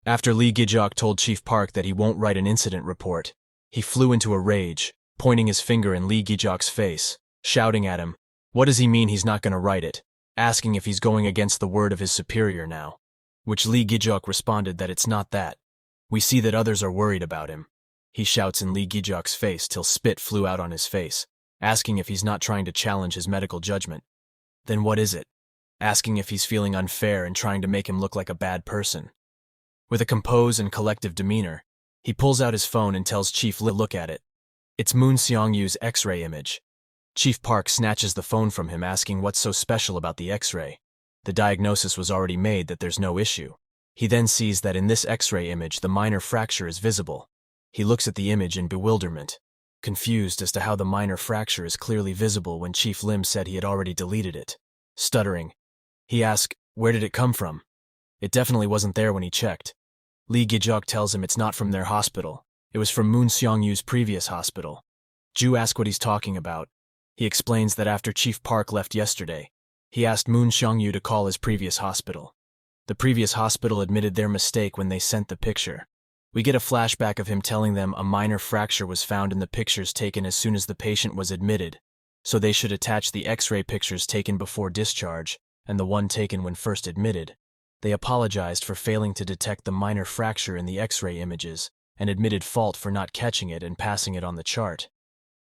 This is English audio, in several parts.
After Lee Gijok told Chief Park that he won't write an incident report, he flew into a rage, pointing his finger in Lee Gijok's face, shouting at him, "What does he mean he's not going to write it?" asking if he's going against the word of his superior now. Which Lee Gijok responded that it's not that. We see that others are worried about him. He shouts in Lee Gijok's face till spit flew out on his face, asking if he's not trying to challenge his medical judgment. Then what is it? Asking if he's feeling unfair and trying to make him look like a bad person. With a composed and collective demeanor, he pulls out his phone and tells Chief Lee to look at it. It's Moon Seong-yu's X-ray image. Chief Park snatches the phone from him, asking what's so special about the X-ray. The diagnosis was already made that there's no issue. He then sees that in this X-ray image the minor fracture is visible. He looks at the image in bewilderment, confused as to how the minor fracture is clearly visible when Chief Lim said he had already deleted it. Stuttering, he asks, where did it come from? It definitely wasn't there when he checked. Lee Gijok tells him it's not from their hospital. It was from Moon Seong-yu's previous hospital. Ju asks what he's talking about. He explains that after Chief Park left yesterday, he asked Moon Seong-yu to call his previous hospital. The previous hospital admitted their mistake when they sent the picture. We get a flashback of him telling them a minor fracture was found in the pictures taken as soon as the patient was admitted, so they should attach the X-ray pictures taken before discharge and the one taken when first admitted. They apologized for failing to detect the minor fracture in the X-ray images and admitted fault for not catching it and passing it on the chart.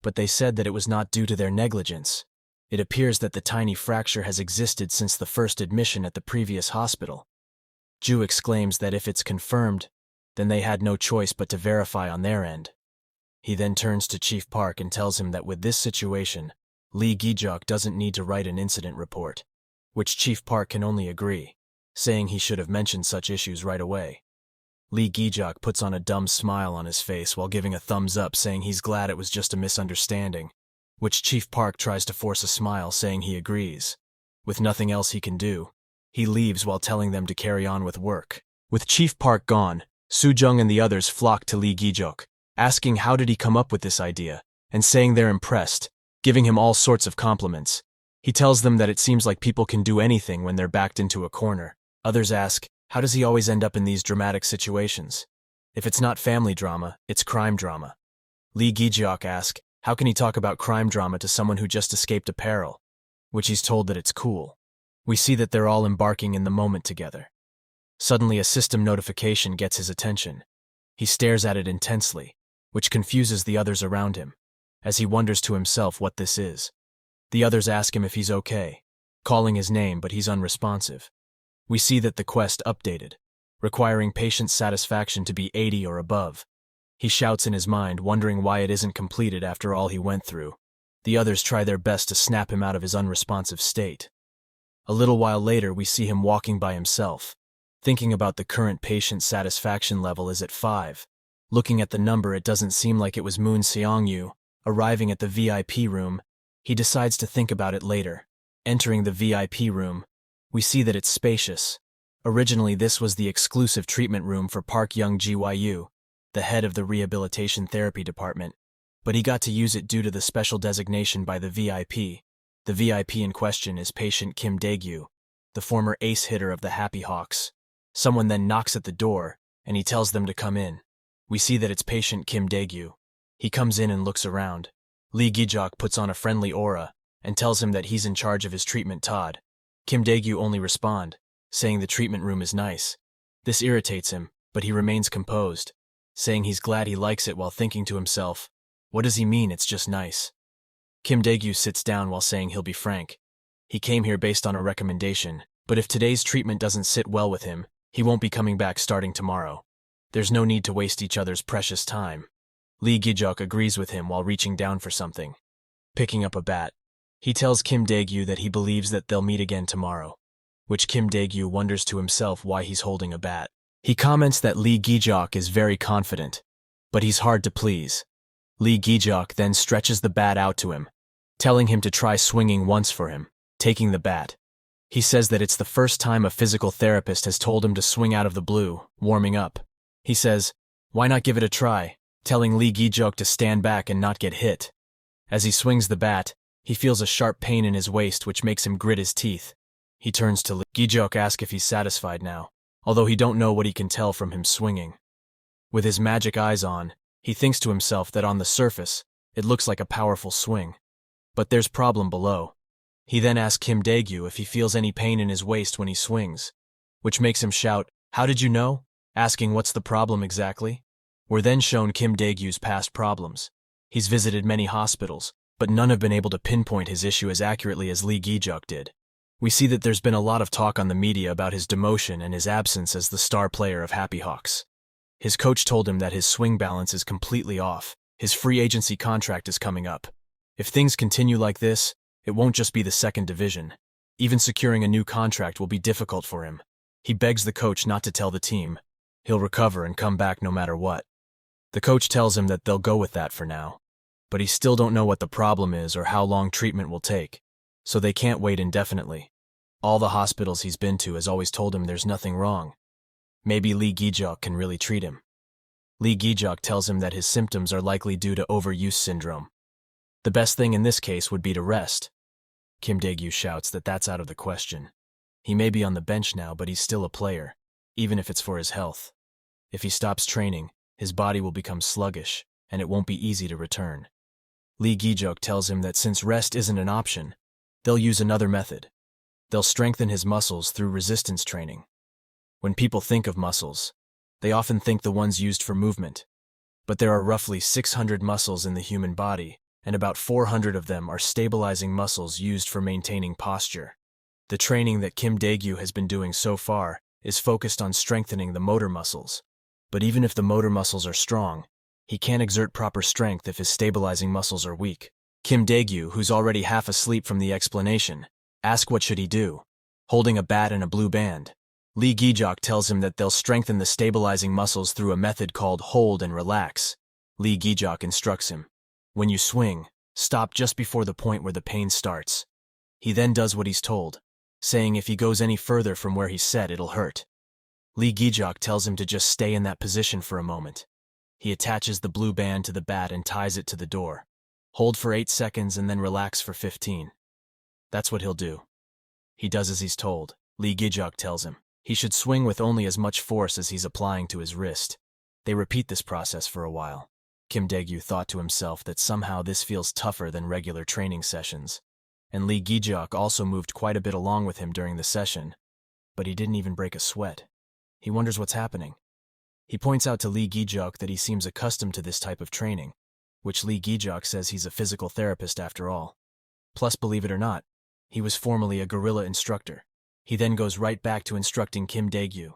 But they said that it was not due to their negligence. It appears that the tiny fracture has existed since the first admission at the previous hospital. Ju exclaims that if it's confirmed, then they had no choice but to verify on their end. He then turns to Chief Park and tells him that with this situation, Lee Gijok doesn't need to write an incident report, which Chief Park can only agree, saying he should have mentioned such issues right away. Lee Gijok puts on a dumb smile on his face while giving a thumbs up, saying he's glad it was just a misunderstanding, which Chief Park tries to force a smile, saying he agrees. With nothing else he can do, he leaves while telling them to carry on with work. With Chief Park gone, Soo-jung and the others flock to Lee Gijok, asking how did he come up with this idea, and saying they're impressed, giving him all sorts of compliments. He tells them that it seems like people can do anything when they're backed into a corner. Others ask, how does he always end up in these dramatic situations? If it's not family drama, it's crime drama. Lee Gijok asks, how can he talk about crime drama to someone who just escaped a peril? Which he's told that it's cool. We see that they're all embarking in the moment together. Suddenly a system notification gets his attention. He stares at it intensely, which confuses the others around him, as he wonders to himself what this is. The others ask him if he's okay, calling his name, but he's unresponsive. We see that the quest updated, requiring patient satisfaction to be 80 or above. He shouts in his mind, wondering why it isn't completed after all he went through. The others try their best to snap him out of his unresponsive state. A little while later, we see him walking by himself. Thinking about the current patient satisfaction level is at 5. Looking at the number, it doesn't seem like it was Moon Seong-yu. Arriving at the VIP room, he decides to think about it later. Entering the VIP room, we see that it's spacious. Originally, this was the exclusive treatment room for Park Young-gyu, the head of the Rehabilitation Therapy Department, but he got to use it due to the special designation by the VIP. The VIP in question is patient Kim Dae-gyu, the former ace hitter of the Happy Hawks. Someone then knocks at the door, and he tells them to come in. We see that it's patient Kim Dae-gyu. He comes in and looks around. Lee Gijok puts on a friendly aura and tells him that he's in charge of his treatment Todd. Kim Dae-gyu only responds, saying the treatment room is nice. This irritates him, but he remains composed, saying he's glad he likes it while thinking to himself, what does he mean it's just nice? Kim Dae-gyu sits down while saying he'll be frank. He came here based on a recommendation, but if today's treatment doesn't sit well with him, he won't be coming back starting tomorrow. There's no need to waste each other's precious time. Lee Gijok agrees with him while reaching down for something. Picking up a bat, he tells Kim Dae-gyu that he believes that they'll meet again tomorrow, which Kim Dae-gyu wonders to himself why he's holding a bat. He comments that Lee Gijok is very confident, but he's hard to please. Lee Gijok then stretches the bat out to him, telling him to try swinging once for him, taking the bat. He says that it's the first time a physical therapist has told him to swing out of the blue, warming up. He says, why not give it a try, telling Lee Gijok to stand back and not get hit. As he swings the bat, he feels a sharp pain in his waist which makes him grit his teeth. He turns to Lee Gijok, asks if he's satisfied now. although he don't know what he can tell from him swinging. With his magic eyes on, he thinks to himself that on the surface, it looks like a powerful swing. But there's problem below. He then asks Kim Daegu if he feels any pain in his waist when he swings, which makes him shout, "How did you know?" asking what's the problem exactly. We're then shown Kim Daegyu's past problems. He's visited many hospitals, but none have been able to pinpoint his issue as accurately as Lee Gi-jeok did. We see that there's been a lot of talk on the media about his demotion and his absence as the star player of Happy Hawks. His coach told him that his swing balance is completely off. His free agency contract is coming up. If things continue like this, it won't just be the second division. Even securing a new contract will be difficult for him. He begs the coach not to tell the team. He'll recover and come back no matter what. The coach tells him that they'll go with that for now. But he still don't know what the problem is or how long treatment will take, so they can't wait indefinitely. All the hospitals he's been to has always told him there's nothing wrong. Maybe Lee Gi-jeok can really treat him. Lee Gi-jeok tells him that his symptoms are likely due to overuse syndrome. The best thing in this case would be to rest. Kim Daegu shouts that that's out of the question. He may be on the bench now, but he's still a player, even if it's for his health. If he stops training, his body will become sluggish, and it won't be easy to return. Lee Gi-jeok tells him that since rest isn't an option, they'll use another method. They'll strengthen his muscles through resistance training. When people think of muscles, they often think the ones used for movement. But there are roughly 600 muscles in the human body, and about 400 of them are stabilizing muscles used for maintaining posture. The training that Kim Daegu has been doing so far is focused on strengthening the motor muscles. But even if the motor muscles are strong, he can't exert proper strength if his stabilizing muscles are weak. Kim Daegu, who's already half asleep from the explanation, asks what should he do. Holding a bat and a blue band. Lee Gi-jeok tells him that they'll strengthen the stabilizing muscles through a method called hold and relax. Lee Gi-jeok instructs him, when you swing, stop just before the point where the pain starts. He then does what he's told, saying if he goes any further from where he's set, it'll hurt. Lee Gi-jeok tells him to just stay in that position for a moment. He attaches the blue band to the bat and ties it to the door. Hold for 8 seconds and then relax for 15. That's what he'll do. He does as he's told. Lee Gi-jeok tells him he should swing with only as much force as he's applying to his wrist. They repeat this process for a while. Kim Daegu thought to himself that somehow this feels tougher than regular training sessions. And Lee Gi-jeok also moved quite a bit along with him during the session, but he didn't even break a sweat. He wonders what's happening. He points out to Lee Gi-jeok that he seems accustomed to this type of training, which Lee Gi-jeok says he's a physical therapist after all. Plus, believe it or not, he was formerly a guerrilla instructor. He then goes right back to instructing Kim Daegu.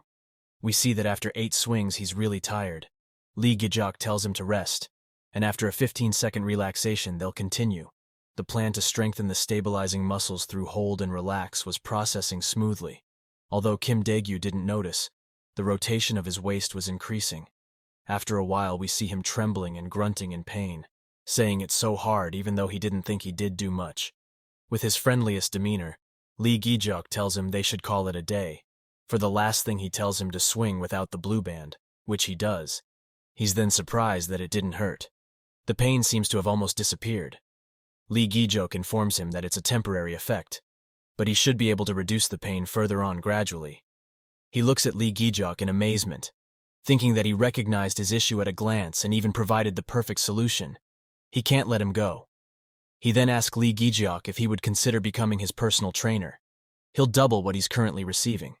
We see that after 8 swings he's really tired. Lee Gi-jeok tells him to rest, and after a 15-second relaxation they'll continue. The plan to strengthen the stabilizing muscles through hold and relax was processing smoothly. Although Kim Daegu didn't notice, the rotation of his waist was increasing. After a while we see him trembling and grunting in pain, saying it's so hard even though he didn't think he did do much. With his friendliest demeanor, Lee Gi-jeok tells him they should call it a day. For the last thing he tells him to swing without the blue band, which he does. He's then surprised that it didn't hurt. The pain seems to have almost disappeared. Lee Gi-jeok informs him that it's a temporary effect, but he should be able to reduce the pain further on gradually. He looks at Lee Gi-jeok in amazement, thinking that he recognized his issue at a glance and even provided the perfect solution. He can't let him go. He then asks Lee Gi-jeok if he would consider becoming his personal trainer. He'll double what he's currently receiving.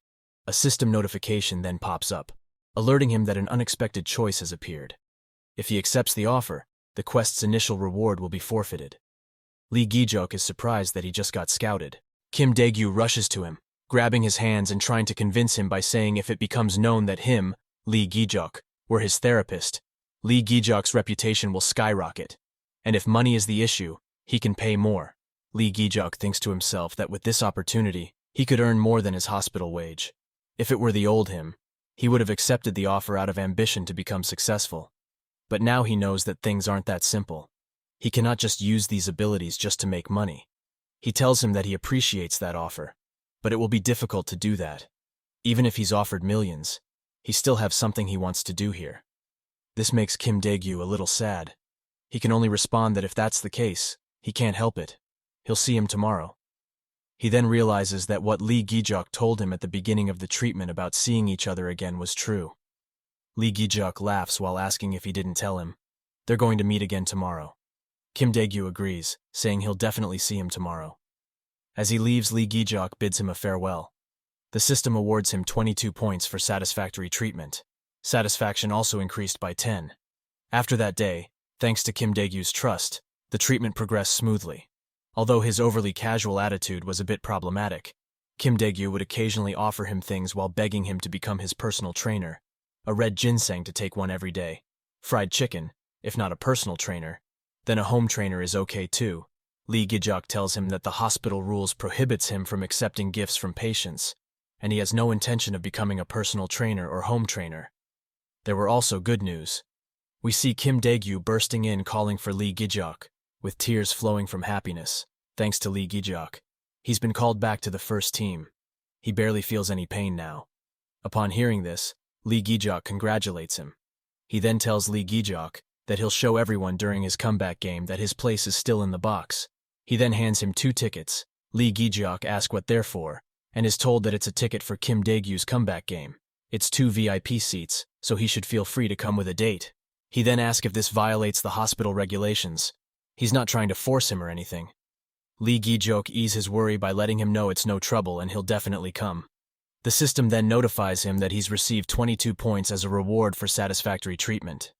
A system notification then pops up, alerting him that an unexpected choice has appeared. If he accepts the offer, the quest's initial reward will be forfeited. Lee Gi-jeok is surprised that he just got scouted. Kim Daegu rushes to him, grabbing his hands and trying to convince him by saying if it becomes known that him, Lee Gi-jeok, were his therapist, Lee Gi-jeok's reputation will skyrocket. And if money is the issue, he can pay more. Lee Gi-jeok thinks to himself that with this opportunity, he could earn more than his hospital wage. If it were the old him, he would have accepted the offer out of ambition to become successful. But now he knows that things aren't that simple. He cannot just use these abilities just to make money. He tells him that he appreciates that offer, but it will be difficult to do that. Even if he's offered millions, he still has something he wants to do here. This makes Kim Daegu a little sad. He can only respond that if that's the case, he can't help it. He'll see him tomorrow. He then realizes that what Lee Gijok told him at the beginning of the treatment about seeing each other again was true. Lee Gijok laughs while asking if he didn't tell him. They're going to meet again tomorrow. Kim Dae-gyu agrees, saying he'll definitely see him tomorrow. As he leaves, Lee Gijok bids him a farewell. The system awards him 22 points for satisfactory treatment. Satisfaction also increased by 10. After that day, thanks to Kim Dae-gyu's trust, the treatment progressed smoothly. Although his overly casual attitude was a bit problematic, Kim Dae-gyu would occasionally offer him things while begging him to become his personal trainer. A red ginseng to take one every day. Fried chicken, if not a personal trainer, then a home trainer is okay too. Lee Gijok tells him that the hospital rules prohibits him from accepting gifts from patients, and he has no intention of becoming a personal trainer or home trainer. There were also good news. We see Kim Dae-gyu bursting in calling for Lee Gijok, with tears flowing from happiness, thanks to Lee Gijok. He's been called back to the first team. He barely feels any pain now. Upon hearing this, Lee Gijok congratulates him. He then tells Lee Gijok that he'll show everyone during his comeback game that his place is still in the box. He then hands him 2 tickets. Lee Gijok asks what they're for, and is told that it's a ticket for Kim Dae-gyu's comeback game. It's 2 VIP seats, so he should feel free to come with a date. He then asks if this violates the hospital regulations. He's not trying to force him or anything. Lee Gijok eases his worry by letting him know it's no trouble and he'll definitely come. The system then notifies him that he's received 22 points as a reward for satisfactory treatment.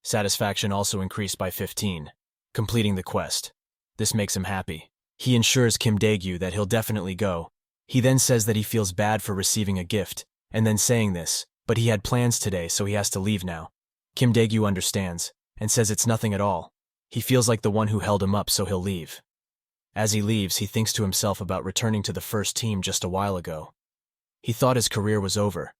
Satisfaction also increased by 15, completing the quest. This makes him happy. He ensures Kim Dae-gyu that he'll definitely go. He then says that he feels bad for receiving a gift, and then saying this, but he had plans today so he has to leave now. Kim Dae-gyu understands, and says it's nothing at all. He feels like the one who held him up so he'll leave. As he leaves, he thinks to himself about returning to the first team just a while ago. He thought his career was over,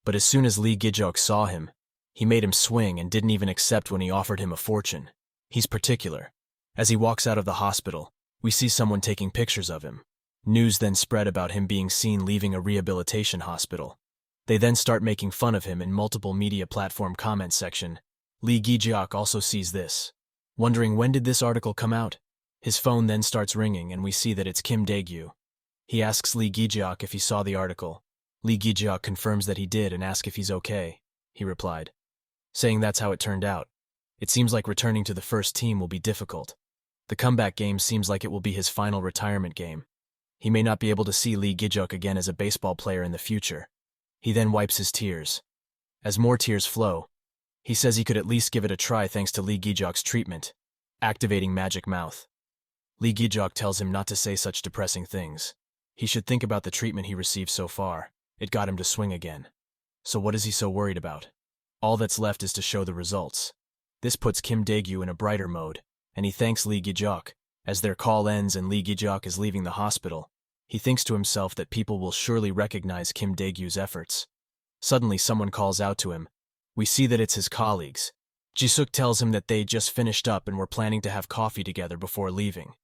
but as soon as Lee Gijok saw him, he made him swing and didn't even accept when he offered him a fortune. He's particular. As he walks out of the hospital, we see someone taking pictures of him. News then spread about him being seen leaving a rehabilitation hospital. They then start making fun of him in multiple media platform comment section. Lee Gijok also sees this. Wondering when did this article come out? His phone then starts ringing and we see that it's Kim Dae-gyu. He asks Lee Gijok if he saw the article. Lee Gijok confirms that he did and asks if he's okay. He replied, saying that's how it turned out. It seems like returning to the first team will be difficult. The comeback game seems like it will be his final retirement game. He may not be able to see Lee Gijok again as a baseball player in the future. He then wipes his tears. As more tears flow, he says he could at least give it a try thanks to Lee Gijok's treatment, activating Magic Mouth. Lee Gijok tells him not to say such depressing things. He should think about the treatment he received so far. It got him to swing again. So what is he so worried about? All that's left is to show the results. This puts Kim Dae-gyu in a brighter mode, and he thanks Lee Gijok. As their call ends and Lee Gijok is leaving the hospital, he thinks to himself that people will surely recognize Kim Dae-gyu's efforts. Suddenly someone calls out to him. We see that it's his colleagues. Jisuk tells him that they just finished up and were planning to have coffee together before leaving.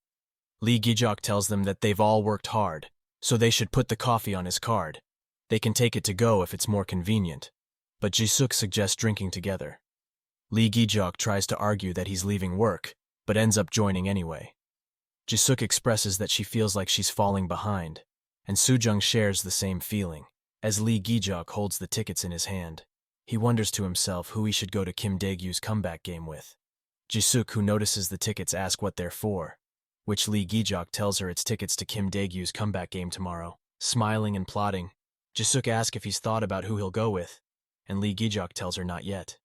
Lee Gijok tells them that they've all worked hard, so they should put the coffee on his card. They can take it to go if it's more convenient. But Jisuk suggests drinking together. Lee Gijok tries to argue that he's leaving work, but ends up joining anyway. Jisuk expresses that she feels like she's falling behind, and Sujung shares the same feeling. As Lee Gijok holds the tickets in his hand, he wonders to himself who he should go to Kim Dae-gyu's comeback game with. Jisuk, who notices the tickets, asks what they're for, which Lee Gijok tells her it's tickets to Kim Dae-gyu's comeback game tomorrow. Smiling and plotting, Jisuk asks if he's thought about who he'll go with, and Lee Gijok tells her not yet.